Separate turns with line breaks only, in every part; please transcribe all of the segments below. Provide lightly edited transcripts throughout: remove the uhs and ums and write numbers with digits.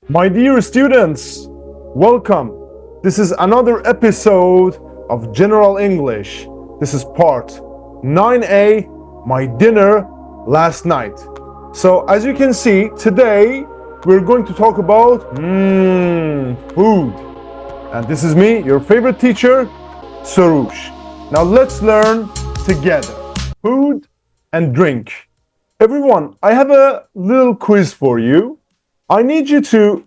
My dear students, welcome. This is another episode of General English. This is part 9A, My Dinner Last Night. So as you can see, today we're going to talk about food. And this is me, your favorite teacher, Soroosh. Now let's learn together. Food and drink. Everyone, I have a little quiz for you. I need you to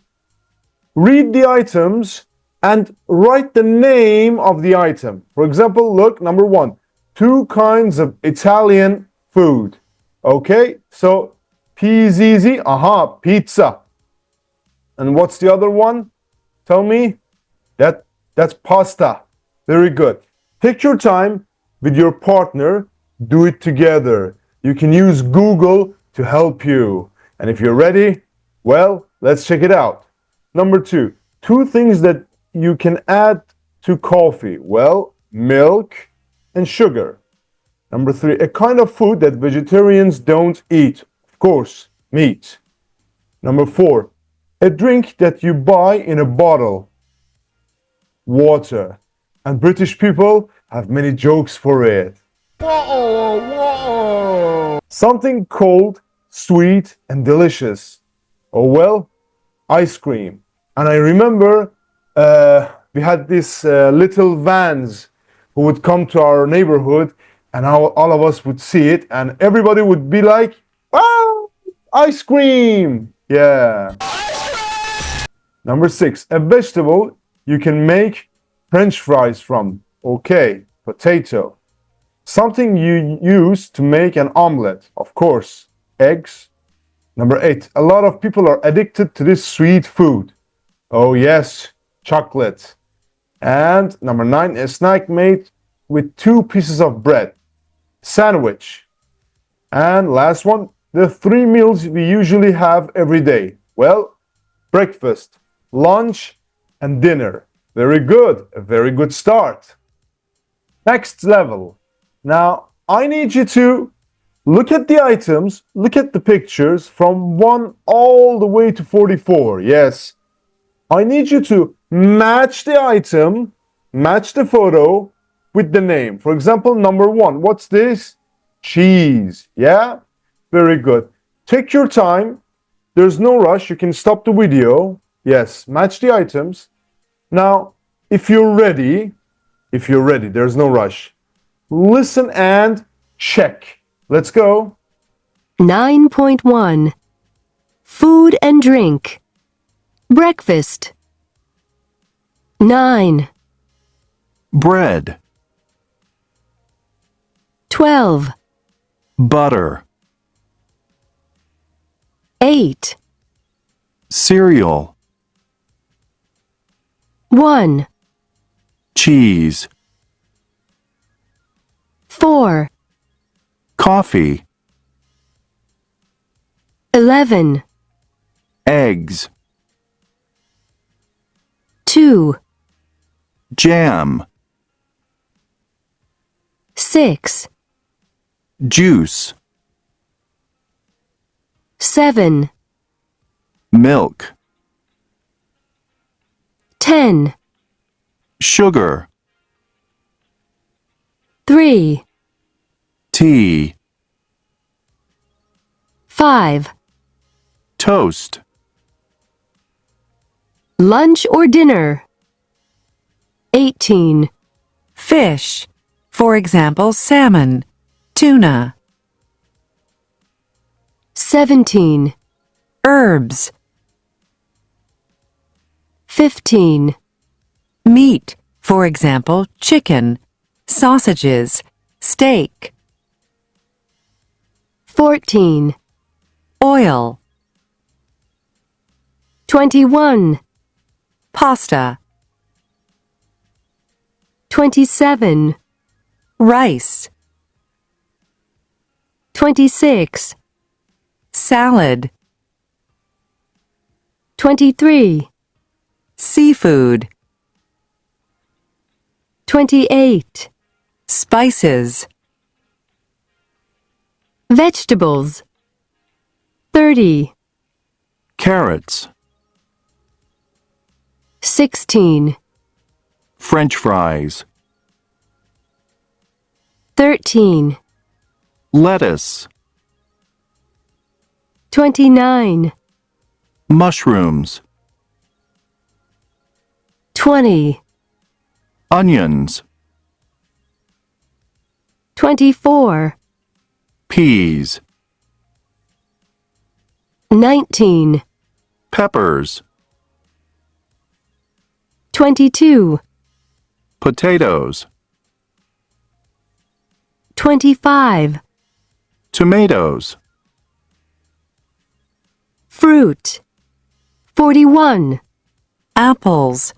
read the items and write the name of the item. For example, look, number 1, 2 kinds of Italian food. Okay, so PZZ, pizza. And what's the other one? Tell me. That's pasta. Very good. Take your time with your partner. Do it together. You can use Google to help you. And if you're ready, well, let's check it out. Number 2, 2 things that you can add to coffee. Well, milk and sugar. Number 3, a kind of food that vegetarians don't eat. Of course, meat. Number 4, a drink that you buy in a bottle. Water. And British people have many jokes for it. Something cold, sweet, and delicious. Oh well, ice cream. And I remember we had these little vans who would come to our neighborhood, and all of us would see it, and everybody would be like, "Oh, ice cream!" Yeah. Number 6, a vegetable you can make French fries from. Okay, potato. Something you use to make an omelette. Of course, eggs. Number 8, a lot of people are addicted to this sweet food. Oh yes, chocolate. And number 9, a snack made with 2 pieces of bread. Sandwich. And last one, the 3 meals we usually have every day. Well, breakfast, lunch, and dinner. Very good, a very good start. Next level. Now, I need you to look at the items, look at the pictures from 1 all the way to 44. Yes. I need you to match the item, match the photo with the name. For example, number 1, what's this? Cheese. Yeah? Very good. Take your time. There's no rush. You can stop the video. Yes, match the items. Now, if you're ready, there's no rush. Listen and check. Let's go.
9.1 Food and drink. Breakfast. 9.
Bread,
12.
butter,
8.
cereal,
1.
cheese,
4.
coffee,
11.
eggs,
2.
jam,
6.
juice,
7.
milk,
10.
sugar,
3.
tea,
5.
toast,
Lunch or dinner. 18.
Fish, for example, salmon, tuna.
17.
Herbs,
15.
meat, for example, chicken, sausages, steak.
14.
Oil,
21.
pasta,
27.
rice,
26.
salad,
23.
seafood,
28.
spices,
Vegetables. 30.
carrots,
16,
French fries,
13,
lettuce,
29,
mushrooms,
20,
onions,
24,
peas,
19,
peppers,
22,
potatoes,
25,
tomatoes,
fruit, 41,
apples,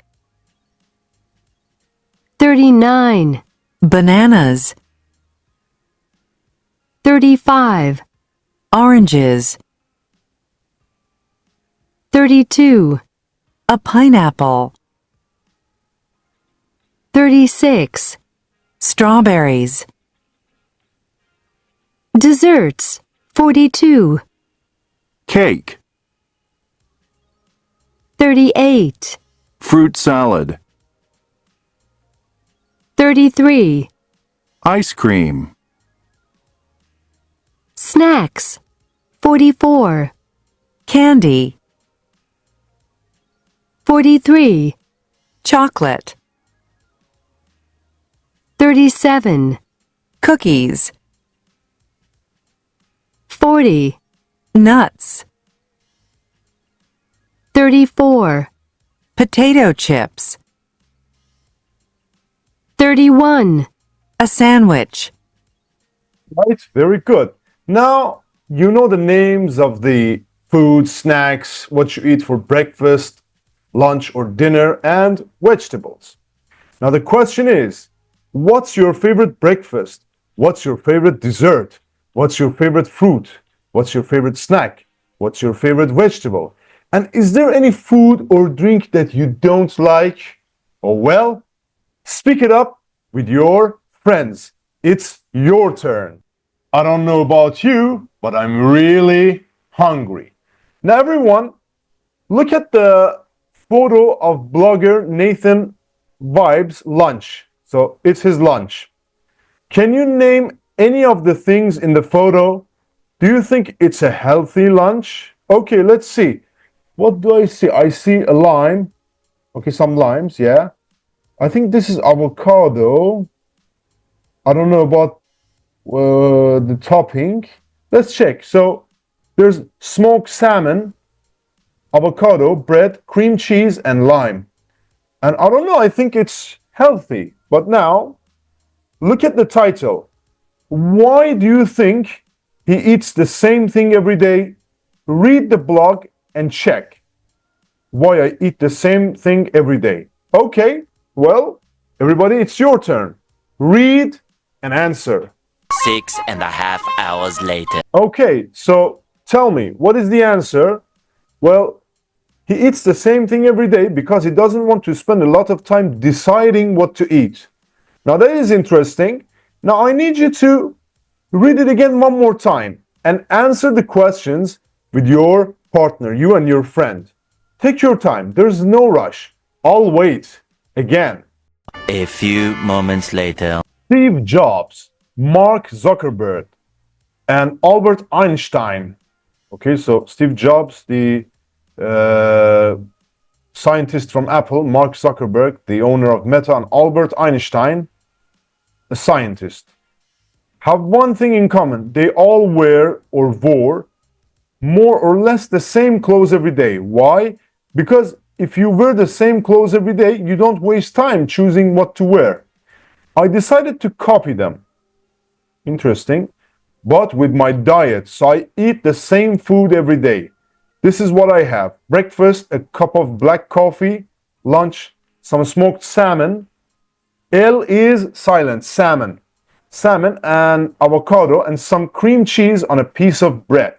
39,
bananas,
35,
oranges,
32,
a pineapple,
36,
strawberries,
desserts, 42,
cake,
38,
fruit salad,
33,
ice cream,
snacks, 44,
candy,
43,
chocolate,
37,
cookies,
40,
nuts,
34,
potato chips,
31,
a sandwich,
Right, very good. Now you know the names of the food, snacks, what you eat for breakfast, lunch, or dinner, and vegetables. Now the question is, what's your favorite breakfast? What's your favorite dessert? What's your favorite fruit? What's your favorite snack? What's your favorite vegetable? And is there any food or drink that you don't like? Oh well, speak it up with your friends. It's your turn. I don't know about you, but I'm really hungry. Now everyone, look at the photo of blogger Nathan Vibe's lunch. So it's his lunch. Can you name any of the things in the photo? Do you think it's a healthy lunch? Okay, let's see. What do I see? I see a lime. Okay, some limes, yeah. I think this is avocado. I don't know about the topping. Let's check. So there's smoked salmon, avocado, bread, cream cheese, and lime. And I don't know, I think it's healthy. But now, look at the title. Why do you think he eats the same thing every day? Read the blog and check why I eat the same thing every day. Okay, well, everybody, it's your turn. Read and answer.
6.5 hours later.
Okay, so tell me, what is the answer? Well, he eats the same thing every day because he doesn't want to spend a lot of time deciding what to eat. Now that is interesting. Now I need you to read it again one more time and answer the questions with your partner, you and your friend. Take your time. There's no rush. I'll wait. Again.
A few moments later.
Steve Jobs, Mark Zuckerberg, and Albert Einstein. Okay, so Steve Jobs, the scientist from Apple, Mark Zuckerberg, the owner of Meta, and Albert Einstein, a scientist, have one thing in common. They all wear or wore more or less the same clothes every day. Why? Because if you wear the same clothes every day, you don't waste time choosing what to wear. I decided to copy them. Interesting. But with my diet, so I eat the same food every day. This is what I have. Breakfast, a cup of black coffee. Lunch, some smoked salmon. L is silent, salmon. Salmon and avocado and some cream cheese on a piece of bread.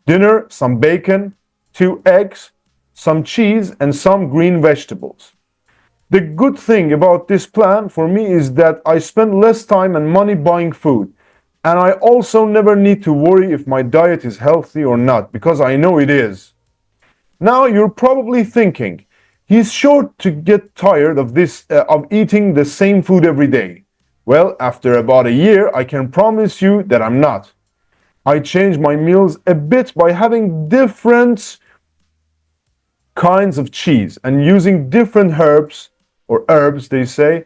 Dinner, some bacon, 2 eggs, some cheese, and some green vegetables. The good thing about this plan for me is that I spend less time and money buying food. And I also never need to worry if my diet is healthy or not, because I know it is. Now you're probably thinking, He's sure to get tired of of eating the same food every day. Well, after about a year, I can promise you that I'm not. I change my meals a bit by having different kinds of cheese and using different herbs, they say,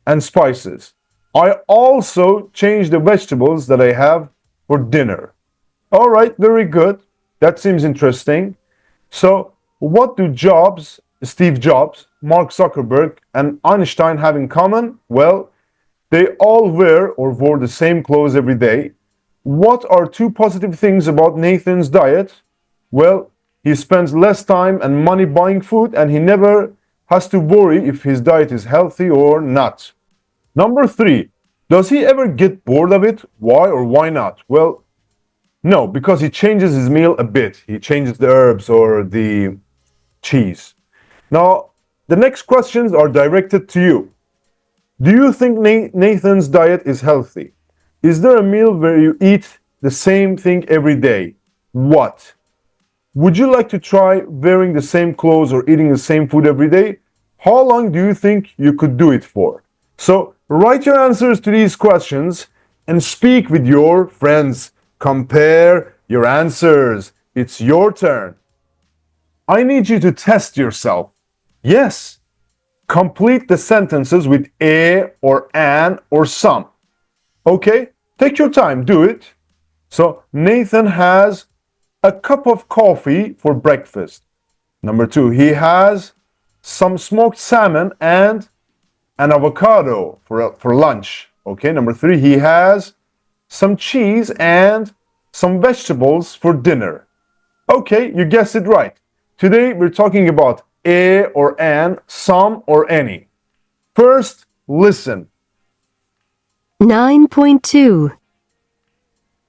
and spices. I also change the vegetables that I have for dinner. All right, very good. That seems interesting. So, what do Steve Jobs, Mark Zuckerberg, and Einstein have in common? Well, they all wear or wore the same clothes every day. What are two positive things about Nathan's diet? Well, he spends less time and money buying food, and he never has to worry if his diet is healthy or not. Number 3, does he ever get bored of it? Why or why not? Well, no, because he changes his meal a bit. He changes the herbs or the cheese. Now, the next questions are directed to you. Do you think Nathan's diet is healthy? Is there a meal where you eat the same thing every day? What? Would you like to try wearing the same clothes or eating the same food every day? How long do you think you could do it for? So, write your answers to these questions and speak with your friends. Compare your answers. It's your turn. I need you to test yourself. Yes. Complete the sentences with a or an or some. Okay? Take your time. Do it. So, Nathan has a cup of coffee for breakfast. Number 2, he has some smoked salmon and an avocado for lunch. Okay? Number 3, he has some cheese and some vegetables for dinner. Okay, you guessed it right. Today we're talking about a or an, some or any. First, listen.
9.2.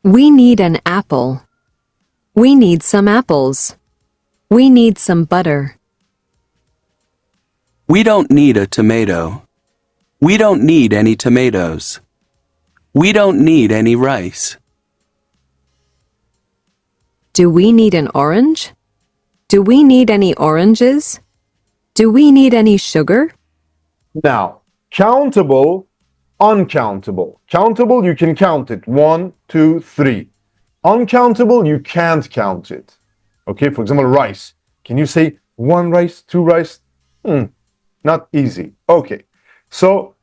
We need an apple. We need some apples. We need some butter.
We don't need a tomato. We don't need any tomatoes. We don't need any rice.
Do we need an orange? Do we need any oranges? Do we need any sugar?
Now, countable, uncountable. Countable, you can count it. 1, 2, 3. Uncountable, you can't count it. Okay, for example, rice. Can you say 1 rice, 2 rice? Not easy. Okay, so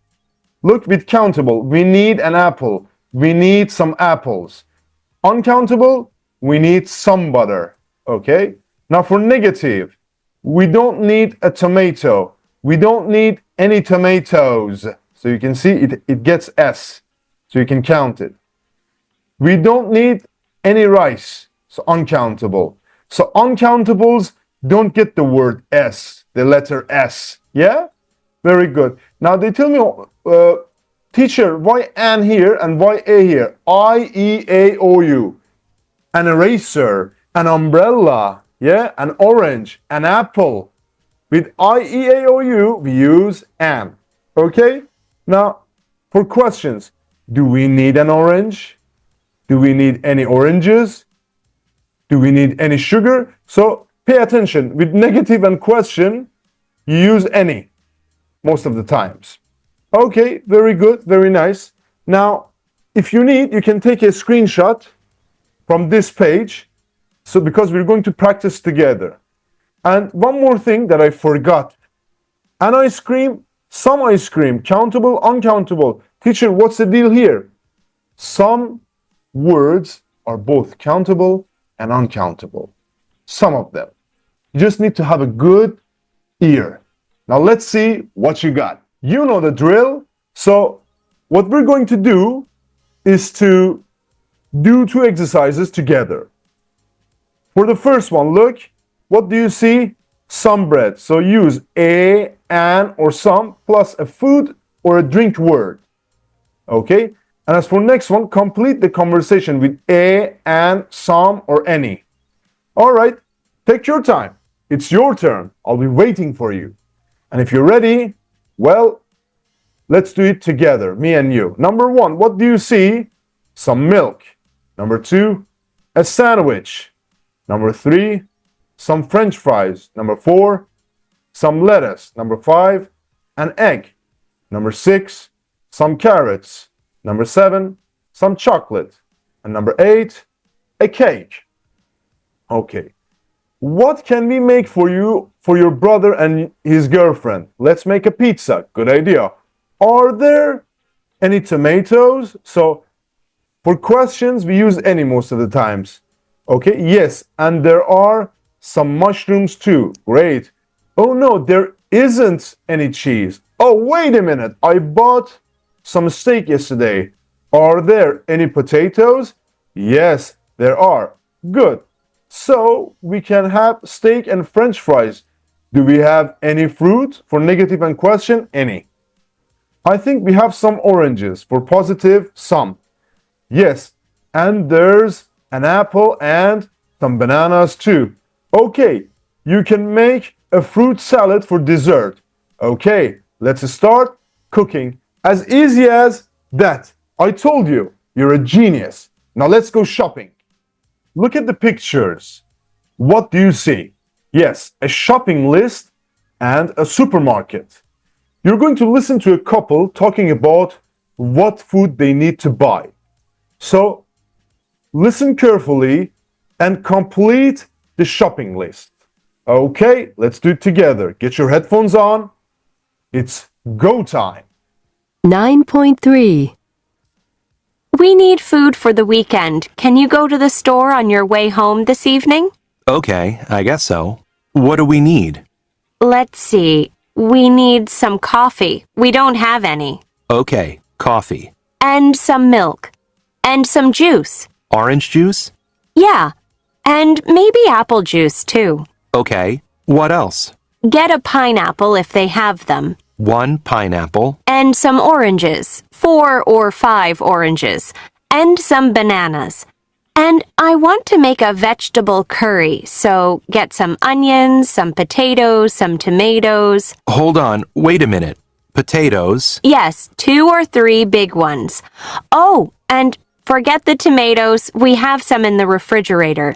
look with countable. We need an apple. We need some apples. Uncountable, we need some butter. Okay, now for negative, we don't need a tomato. We don't need any tomatoes. So you can see it gets S. So you can count it. We don't need any rice. So uncountable. So uncountables don't get the word S, the letter S. Yeah? Very good. Now they tell me, teacher, why an here and why a here? I-E-A-O-U. An eraser, an umbrella, yeah? An orange, an apple. With I-E-A-O-U, we use an. Okay? Now, for questions, do we need an orange? Do we need any oranges? Do we need any sugar? So, pay attention. With negative and question, you use any most of the times. Okay, very good, very nice. Now, if you need, you can take a screenshot from this page. So, because we're going to practice together. And one more thing that I forgot. An ice cream, some ice cream, countable, uncountable. Teacher, what's the deal here? Some words are both countable and uncountable. Some of them. You just need to have a good ear. Now let's see what you got. You know the drill. So what we're going to do is to do 2 exercises together. For the first one, look, what do you see? Some bread. So use a, an, or some plus a food or a drink word. Okay? And as for next one, complete the conversation with a, an, some, or any. All right, take your time. It's your turn. I'll be waiting for you. And if you're ready, well, let's do it together, me and you. Number 1, what do you see? Some milk. Number 2, a sandwich. Number 3, some French fries. Number 4, some lettuce. Number 5, an egg. Number 6, some carrots. Number 7, some chocolate. And number 8, a cake. Okay. What can we make for you, for your brother and his girlfriend? Let's make a pizza. Good idea. Are there any tomatoes? So, for questions, we use any most of the times. Okay, yes, and there are some mushrooms too. Great. Oh no, there isn't any cheese. Oh, wait a minute. I bought some steak yesterday. Are there any potatoes? Yes, there are. Good. So we can have steak and French fries. Do we have any fruit? For negative and question, any. I think we have some oranges. For positive, some. Yes, and there's an apple and some bananas too. Okay, you can make a fruit salad for dessert. Okay, let's start cooking. As easy as that. I told you, you're a genius. Now let's go shopping. Look at the pictures. What do you see? Yes, a shopping list and a supermarket. You're going to listen to a couple talking about what food they need to buy. So, listen carefully and complete the shopping list. Okay, let's do it together. Get your headphones on. It's go time.
9.3.
We need food for the weekend. Can you go to the store on your way home this evening?
Okay, I guess so. What do we need?
Let's see. We need some coffee. We don't have any.
Okay, coffee.
And some milk. And some juice.
Orange juice?
Yeah. And maybe apple juice, too.
Okay, what else?
Get a pineapple if they have them.
1 pineapple.
And some oranges. 4 or 5 oranges. And some bananas. And I want to make a vegetable curry, so get some onions, some potatoes, some tomatoes.
Hold on, wait a minute. Potatoes?
Yes, 2 or 3 big ones. Oh, and forget the tomatoes. We have some in the refrigerator.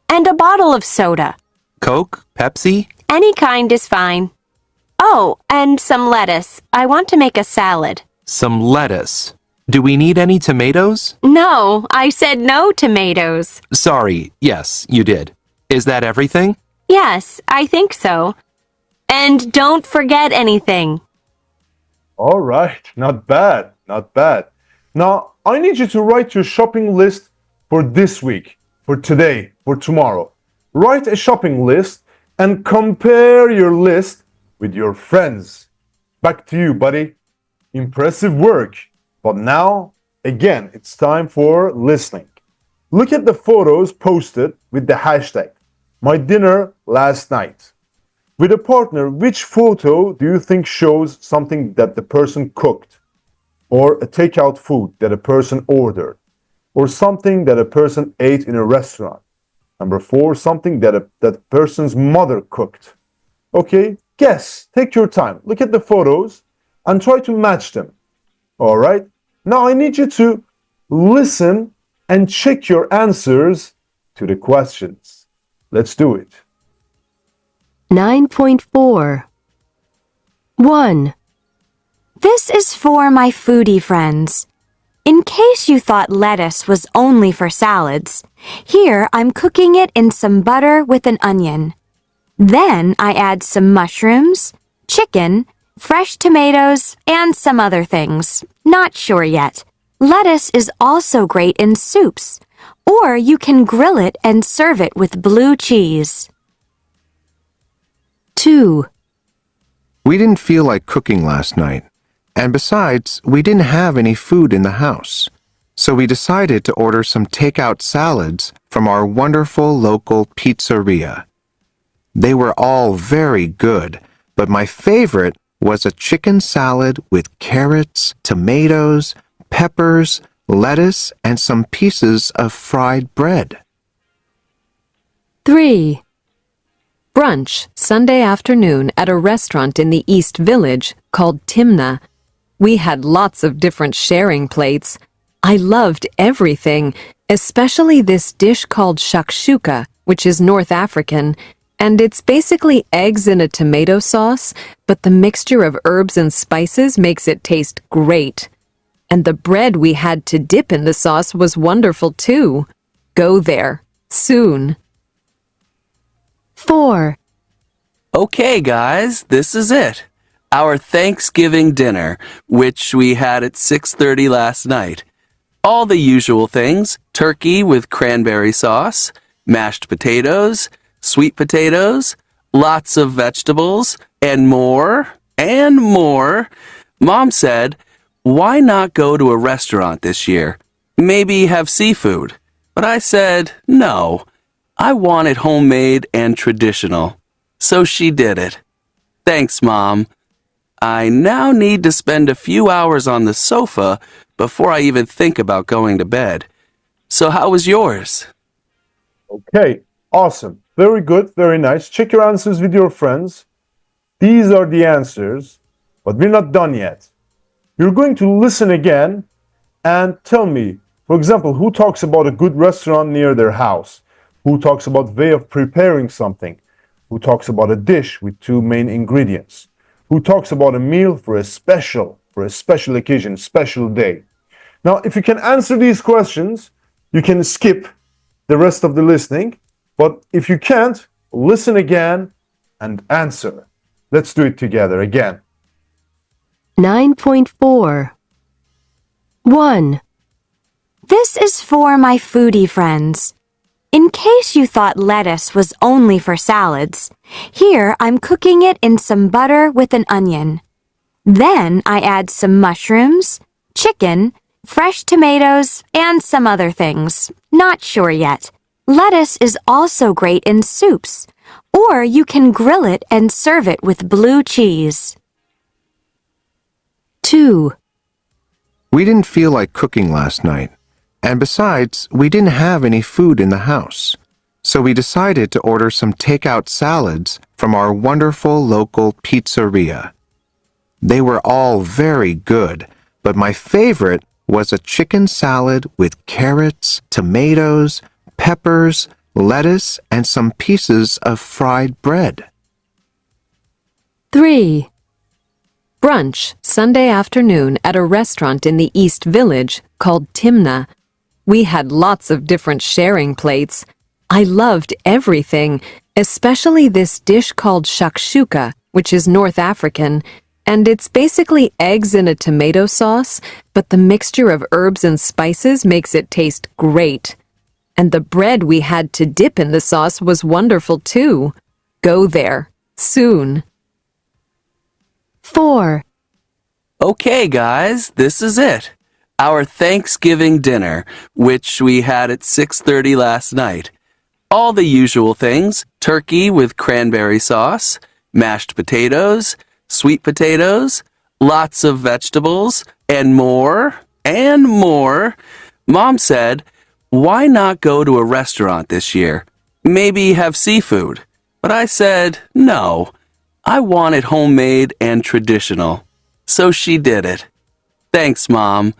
And a bottle of soda.
Coke? Pepsi?
Any kind is fine. Oh, and some lettuce. I want to make a salad.
Some lettuce. Do we need any tomatoes?
No, I said no tomatoes.
Sorry, yes, you did. Is that everything?
Yes, I think so. And don't forget anything.
All right, not bad, not bad. Now, I need you to write your shopping list for this week, for today, for tomorrow. Write a shopping list and compare your list with your friends. Back to you, buddy. Impressive work. But now, again, it's time for listening. Look at the photos posted with the hashtag MyDinnerLastNight. With a partner, which photo do you think shows something that the person cooked? Or a takeout food that a person ordered? Or something that a person ate in a restaurant? Number 4, something that that person's mother cooked. Okay, guess. Take your time. Look at the photos and try to match them. All right? Now I need you to listen and check your answers to the questions. Let's do it.
9.4. 1.
This is for my foodie friends. In case you thought lettuce was only for salads, here I'm cooking it in some butter with an onion. Then I add some mushrooms, chicken, fresh tomatoes, and some other things. Not sure yet. Lettuce is also great in soups, or you can grill it and serve it with blue cheese.
2.
We didn't feel like cooking last night. And besides, we didn't have any food in the house. So we decided to order some takeout salads from our wonderful local pizzeria. They were all very good, but my favorite was a chicken salad with carrots, tomatoes, peppers, lettuce, and some pieces of fried bread.
3.
Brunch, Sunday afternoon at a restaurant in the East Village called Timna. We had lots of different sharing plates. I loved everything, especially this dish called shakshuka, which is North African. And it's basically eggs in a tomato sauce, but the mixture of herbs and spices makes it taste great. And the bread we had to dip in the sauce was wonderful too. Go there, soon.
4.
Okay, guys, this is it. Our Thanksgiving dinner, which we had at 6:30 last night. All the usual things: turkey with cranberry sauce, mashed potatoes, sweet potatoes, lots of vegetables, and more, and more. Mom said, why not go to a restaurant this year? Maybe have seafood. But I said, no, I want it homemade and traditional. So she did it. Thanks, Mom. I now need to spend a few hours on the sofa before I even think about going to bed. So how was yours?
Okay, awesome. Very good, very nice. Check your answers with your friends. These are the answers, but we're not done yet. You're going to listen again and tell me, for example, who talks about a good restaurant near their house? Who talks about way of preparing something? Who talks about a dish with two main ingredients? Who talks about a meal for a special occasion, special day? Now, if you can answer these questions, you can skip the rest of the listening. But if you can't, listen again and answer. Let's do it together again.
9.4. 1.
This is for my foodie friends. In case you thought lettuce was only for salads, here I'm cooking it in some butter with an onion. Then I add some mushrooms, chicken, fresh tomatoes, and some other things. Not sure yet. Lettuce is also great in soups, or you can grill it and serve it with blue cheese.
2.
We didn't feel like cooking last night. And besides, we didn't have any food in the house. So we decided to order some takeout salads from our wonderful local pizzeria. They were all very good, but my favorite was a chicken salad with carrots, tomatoes, peppers, lettuce, and some pieces of fried bread.
3.
Brunch, Sunday afternoon at a restaurant in the East Village called Timna. We had lots of different sharing plates. I loved everything, especially this dish called shakshuka, which is North African, and it's basically eggs in a tomato sauce, but the mixture of herbs and spices makes it taste great. And the bread we had to dip in the sauce was wonderful too. Go there, soon.
4.
Okay, guys, this is it. Our Thanksgiving dinner, which we had at 6:30 last night. All the usual things: turkey with cranberry sauce, mashed potatoes, sweet potatoes, lots of vegetables, and more, and more. Mom said, why not go to a restaurant this year? Maybe have seafood. But I said, no, I want it homemade and traditional. So she did it. Thanks, Mom.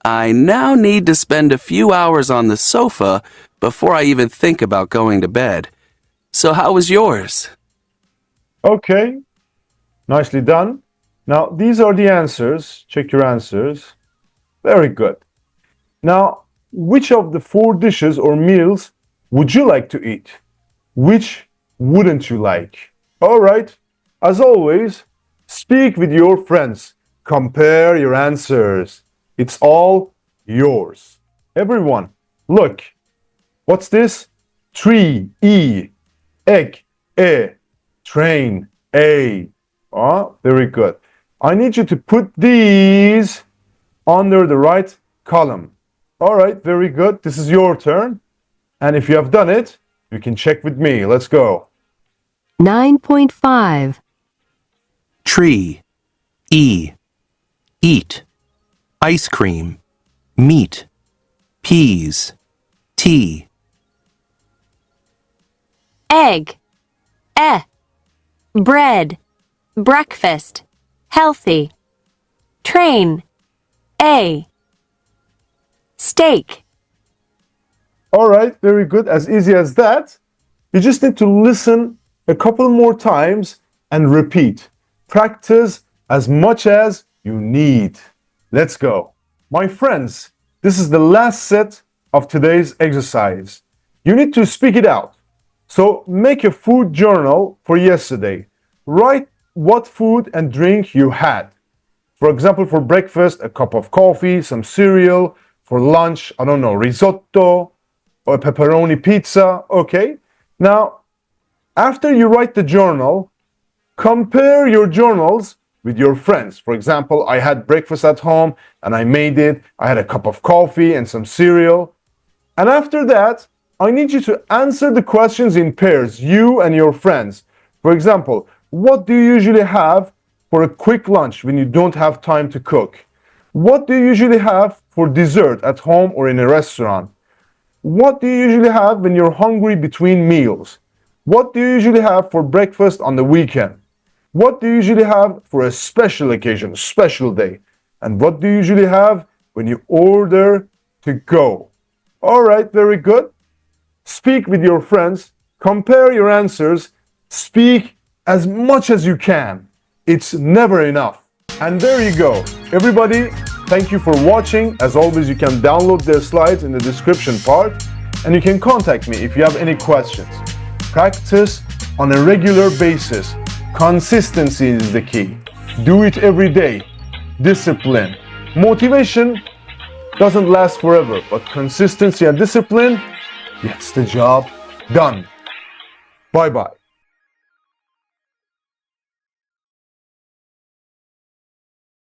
I now need to spend a few hours on the sofa before I even think about going to bed. So how was yours?
Okay, nicely done. Now, these are the answers. Check your answers. Very good. Now, which of the 4 dishes or meals would you like to eat? Which wouldn't you like? All right, as always, speak with your friends. Compare your answers. It's all yours. Everyone, look. What's this? Tree, E. Egg, E. Train, A. Oh, very good. I need you to put these under the right column. All right, very good. This is your turn. And if you have done it, you can check with me. Let's go.
9.5.
Tree, E. Eat. Ice cream, meat, peas, tea.
Egg, bread, breakfast, healthy. Train, A. Steak.
All right, very good. As easy as that. You just need to listen a couple more times and repeat. Practice as much as you need. Let's go. My friends, this is the last set of today's exercise. You need to speak it out. So make a food journal for yesterday. Write what food and drink you had. For example, for breakfast, a cup of coffee, some cereal. For lunch, I don't know, risotto or pepperoni pizza. Okay. Now, after you write the journal, compare your journals with your friends. For example, I had breakfast at home and I made it. I had a cup of coffee and some cereal. And after that, I need you to answer the questions in pairs, you and your friends. For example, what do you usually have for a quick lunch when you don't have time to cook? What do you usually have for dessert at home or in a restaurant? What do you usually have when you're hungry between meals? What do you usually have for breakfast on the weekend? What do you usually have for a special occasion, a special day? And what do you usually have when you order to go? All right, very good. Speak with your friends, compare your answers, speak as much as you can. It's never enough. And there you go. Everybody, thank you for watching. As always, you can download their slides in the description part, and you can contact me if you have any questions. Practice on a regular basis. Consistency is the key. Do it every day. Discipline. Motivation doesn't last forever, but consistency and discipline gets the job done. Bye-bye.